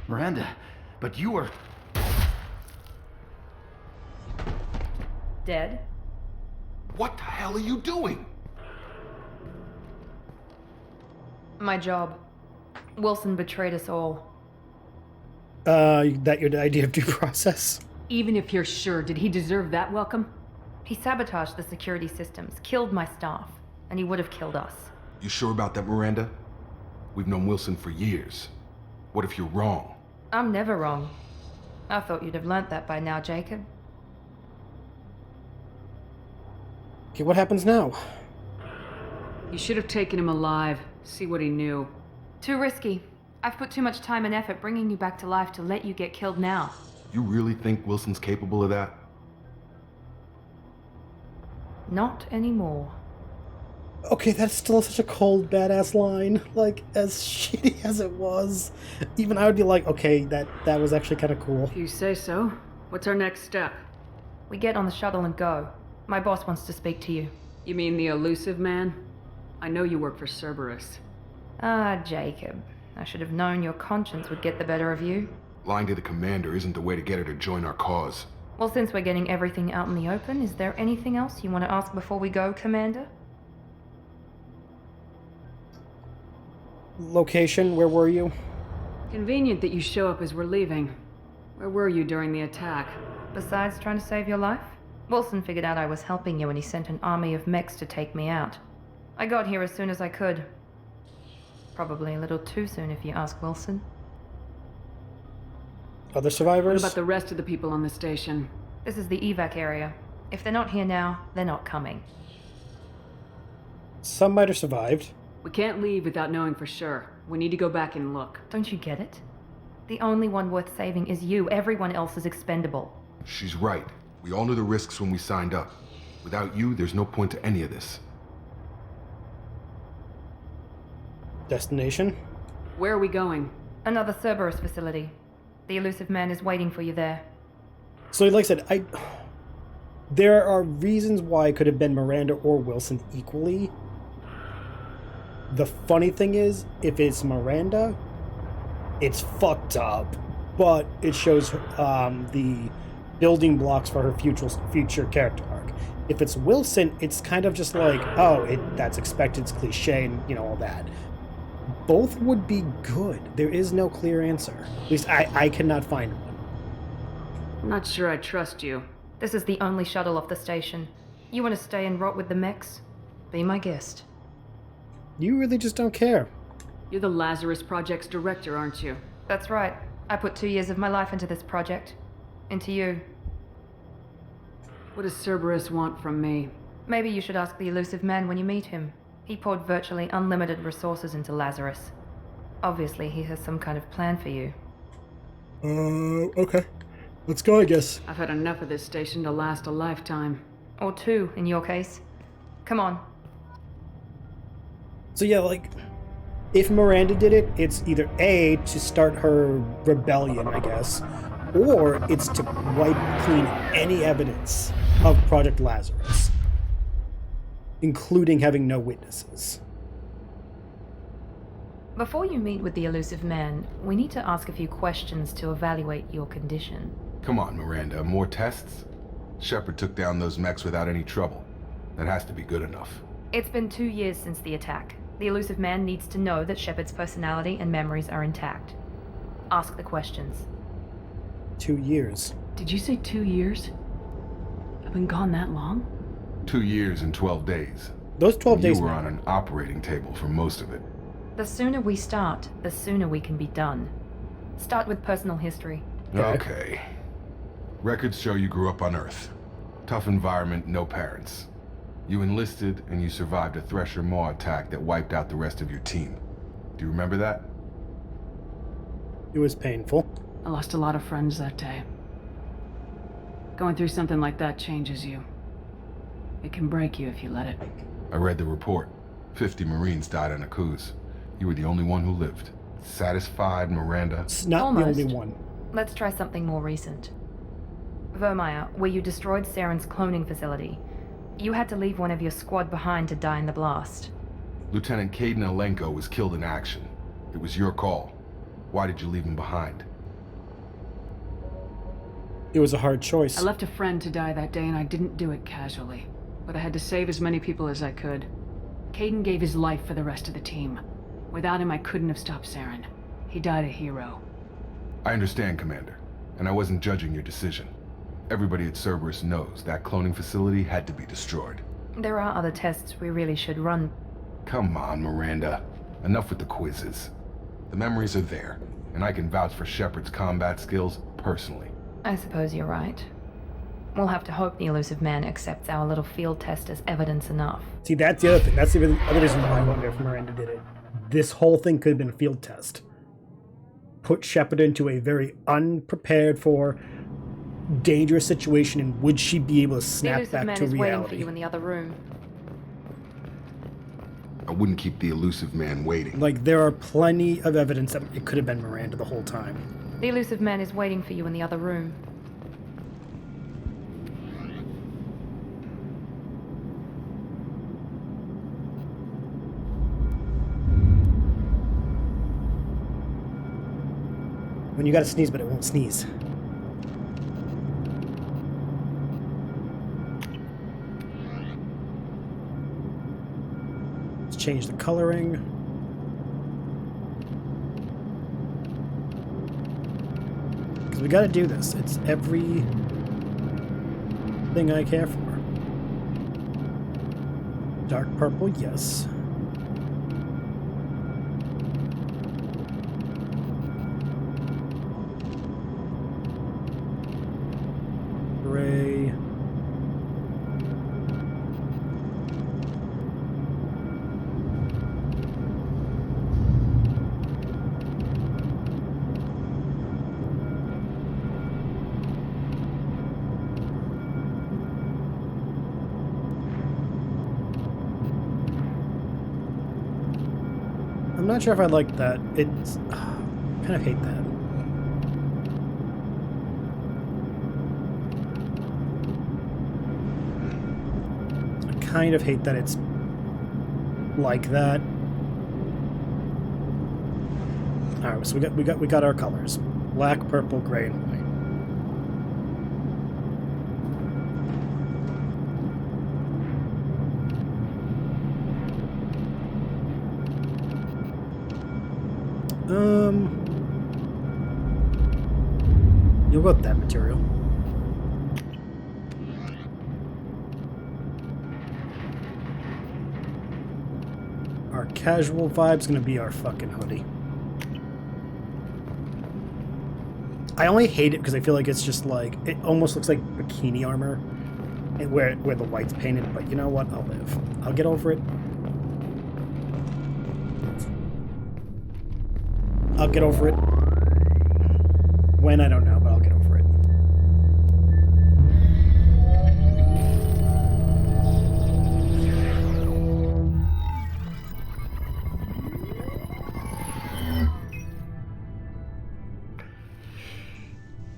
Miranda, but you were... Dead? What the hell are you doing? My job. Wilson betrayed us all. That your idea of due process? Even if you're sure, did he deserve that welcome? He sabotaged the security systems, killed my staff, and he would have killed us. You sure about that, Miranda? We've known Wilson for years. What if you're wrong? I'm never wrong. I thought you'd have learnt that by now, Jacob. Okay, what happens now? You should have taken him alive, see what he knew. Too risky. I've put too much time and effort bringing you back to life to let you get killed now. You really think Wilson's capable of that? Not anymore. Okay, that's still such a cold, badass line. Like, as shitty as it was. Even I would be like, okay, that was actually kind of cool. If you say so. What's our next step? We get on the shuttle and go. My boss wants to speak to you. You mean the elusive man? I know you work for Cerberus. Ah, Jacob. I should have known your conscience would get the better of you. Lying to the commander isn't the way to get her to join our cause. Well, since we're getting everything out in the open, is there anything else you want to ask before we go, Commander? Location, where were you? Convenient that you show up as we're leaving. Where were you during the attack? Besides trying to save your life? Wilson figured out I was helping you and he sent an army of mechs to take me out. I got here as soon as I could. Probably a little too soon if you ask Wilson. Other survivors? What about the rest of the people on the station? This is the evac area. If they're not here now, they're not coming. Some might have survived. We can't leave without knowing for sure. We need to go back and look. Don't you get it? The only one worth saving is you. Everyone else is expendable. She's right. We all knew the risks when we signed up. Without you, there's no point to any of this. Destination? Where are we going? Another Cerberus facility. The elusive man is waiting for you there. So, like I said, there are reasons why it could have been Miranda or Wilson equally. The funny thing is, if it's Miranda, it's fucked up, but it shows the building blocks for her future character arc. If it's Wilson, it's kind of just like, oh, that's expected, it's cliche, and all that. Both would be good. There is no clear answer. At least I cannot find one. I'm not sure I trust you. This is the only shuttle off the station. You want to stay and rot with the mechs? Be my guest. You really just don't care. You're the Lazarus Project's director, aren't you? That's right. I put 2 years of my life into this project. Into you. What does Cerberus want from me? Maybe you should ask the elusive man when you meet him. He poured virtually unlimited resources into Lazarus. Obviously, he has some kind of plan for you. Okay. Let's go, I guess. I've had enough of this station to last a lifetime. Or 2, in your case. Come on. So yeah, like, if Miranda did it, it's either A, to start her rebellion, I guess, or it's to wipe clean any evidence of Project Lazarus, including having no witnesses. Before you meet with the elusive man, we need to ask a few questions to evaluate your condition. Come on, Miranda, more tests? Shepard took down those mechs without any trouble. That has to be good enough. It's been 2 years since the attack. The elusive man needs to know that Shepard's personality and memories are intact. Ask the questions. 2 years. Did you say 2 years? I've been gone that long? 2 years and 12 days. Those 12 days You were on an operating table for most of it. The sooner we start, the sooner we can be done. Start with personal history. Okay. Records show you grew up on Earth. Tough environment, no parents. You enlisted and you survived a Thresher Maw attack that wiped out the rest of your team. Do you remember that? It was painful. I lost a lot of friends that day. Going through something like that changes you. It can break you if you let it. I read the report. 50 Marines died on a cruise. You were the only one who lived. Satisfied, Miranda? It's not Almost. the only one. Let's try something more recent. Vermeer, where you destroyed Saren's cloning facility. You had to leave one of your squad behind to die in the blast. Lieutenant Caden Alenko was killed in action. It was your call. Why did you leave him behind? It was a hard choice. I left a friend to die that day, and I didn't do it casually. But I had to save as many people as I could. Caden gave his life for the rest of the team. Without him, I couldn't have stopped Saren. He died a hero. I understand, Commander, and I wasn't judging your decision. Everybody at Cerberus knows that cloning facility had to be destroyed. There are other tests we really should run. Come on, Miranda. Enough with the quizzes. The memories are there, and I can vouch for Shepard's combat skills personally. I suppose you're right. We'll have to hope the elusive man accepts our little field test as evidence enough. See, that's the other thing. That's the other reason why I wonder if Miranda did it. This whole thing could have been a field test. Put Shepard into a very unprepared for, dangerous situation, and would she be able to The snap elusive back man to is waiting for reality? you in the other room. I wouldn't keep the elusive man waiting. Like, there are plenty of evidence that it could have been Miranda the whole time. The elusive man is waiting for you in the other room. When you gotta sneeze, but it won't sneeze. Let's change the coloring. Because we gotta do this. It's every thing I care for. Dark purple, yes. Gray. I'm not sure if I like that. It's I kind of hate that. Kind of hate that it's like that. All right, so we got our colors: black, purple, gray, and white. You'll go with that material. Our casual vibe's gonna be our fucking hoodie. I only hate it because I feel like it's just like, it almost looks like bikini armor where the white's painted, but you know what? I'll live. I'll get over it. I'll get over it. When, I don't know, but I'll get over it.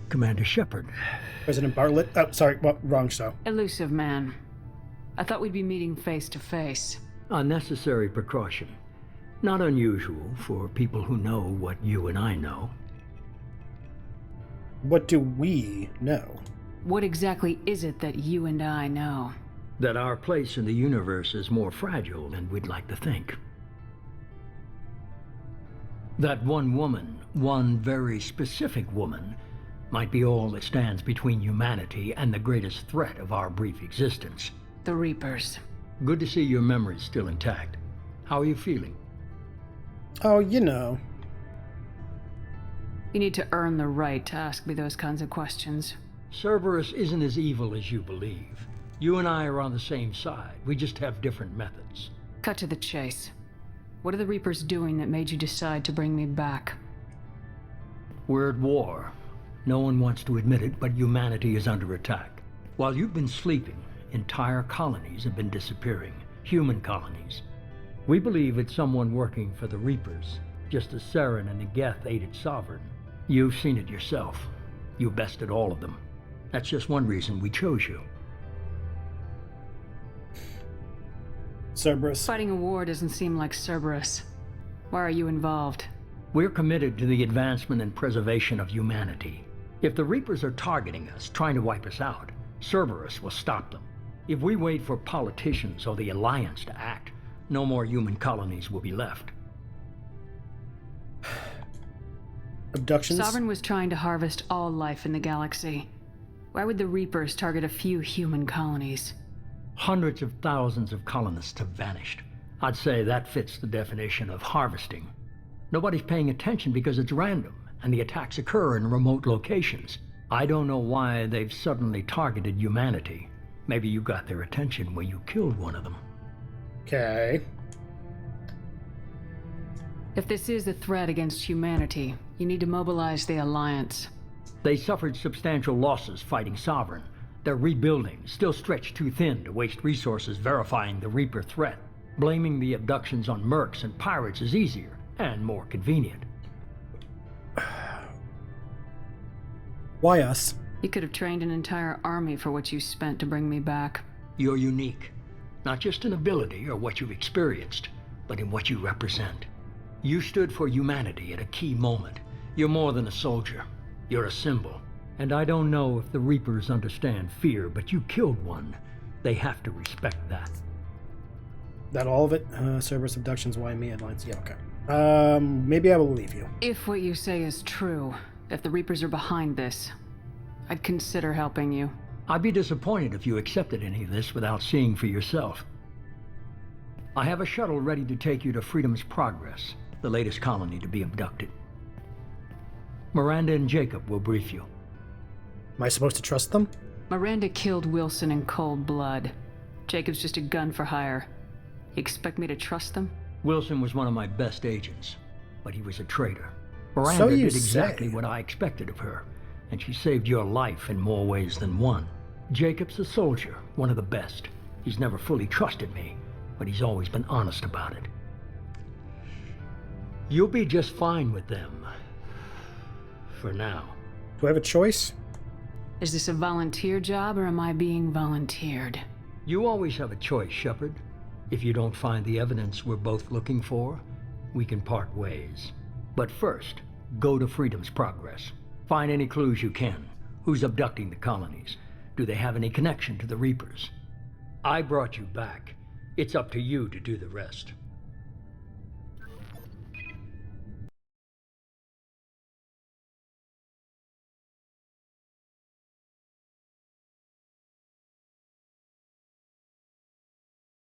Commander Shepard. President Bartlett? Oh, sorry, well, wrong show. Elusive man. I thought we'd be meeting face to face. Unnecessary precaution. Not unusual for people who know what you and I know. What do we know? What exactly is it that you and I know? That our place in the universe is more fragile than we'd like to think. That one woman, one very specific woman, might be all that stands between humanity and the greatest threat of our brief existence. The Reapers. Good to see your memory's still intact. How are you feeling? Oh, you know. You need to earn the right to ask me those kinds of questions. Cerberus isn't as evil as you believe. You and I are on the same side. We just have different methods. Cut to the chase. What are the Reapers doing that made you decide to bring me back? We're at war. No one wants to admit it, but humanity is under attack. While you've been sleeping, entire colonies have been disappearing. Human colonies. We believe it's someone working for the Reapers, just as Saren and the Geth aided Sovereign. You've seen it yourself. You bested all of them. That's just one reason we chose you. Cerberus. Fighting a war doesn't seem like Cerberus. Why are you involved? We're committed to the advancement and preservation of humanity. If the Reapers are targeting us, trying to wipe us out, Cerberus will stop them. If we wait for politicians or the Alliance to act, no more human colonies will be left. Abductions? Sovereign was trying to harvest all life in the galaxy. Why would the Reapers target a few human colonies? Hundreds of thousands of colonists have vanished. I'd say that fits the definition of harvesting. Nobody's paying attention because it's random, and the attacks occur in remote locations. I don't know why they've suddenly targeted humanity. Maybe you got their attention when you killed one of them. Okay. If this is a threat against humanity, you need to mobilize the Alliance. They suffered substantial losses fighting Sovereign. They're rebuilding, still stretched too thin to waste resources verifying the Reaper threat. Blaming the abductions on mercs and pirates is easier and more convenient. Why us? You could have trained an entire army for what you spent to bring me back. You're unique. Not just in ability or what you've experienced, but in what you represent. You stood for humanity at a key moment. You're more than a soldier. You're a symbol. And I don't know if the Reapers understand fear, but you killed one. They have to respect that. That all of it? Cerberus abductions, why me? Headlines. Yeah, okay. Maybe I will believe you. If what you say is true, if the Reapers are behind this, I'd consider helping you. I'd be disappointed if you accepted any of this without seeing for yourself. I have a shuttle ready to take you to Freedom's Progress, the latest colony to be abducted. Miranda and Jacob will brief you. Am I supposed to trust them? Miranda killed Wilson in cold blood. Jacob's just a gun for hire. You expect me to trust them? Wilson was one of my best agents, but he was a traitor. So Miranda you did exactly say. what I expected of her, and she saved your life in more ways than one. Jacob's a soldier, one of the best. He's never fully trusted me, but he's always been honest about it. You'll be just fine with them. For now. Do I have a choice? Is this a volunteer job, or am I being volunteered? You always have a choice, Shepard. If you don't find the evidence we're both looking for, we can part ways. But first, go to Freedom's Progress. Find any clues you can. Who's abducting the colonies? Do they have any connection to the Reapers? I brought you back. It's up to you to do the rest.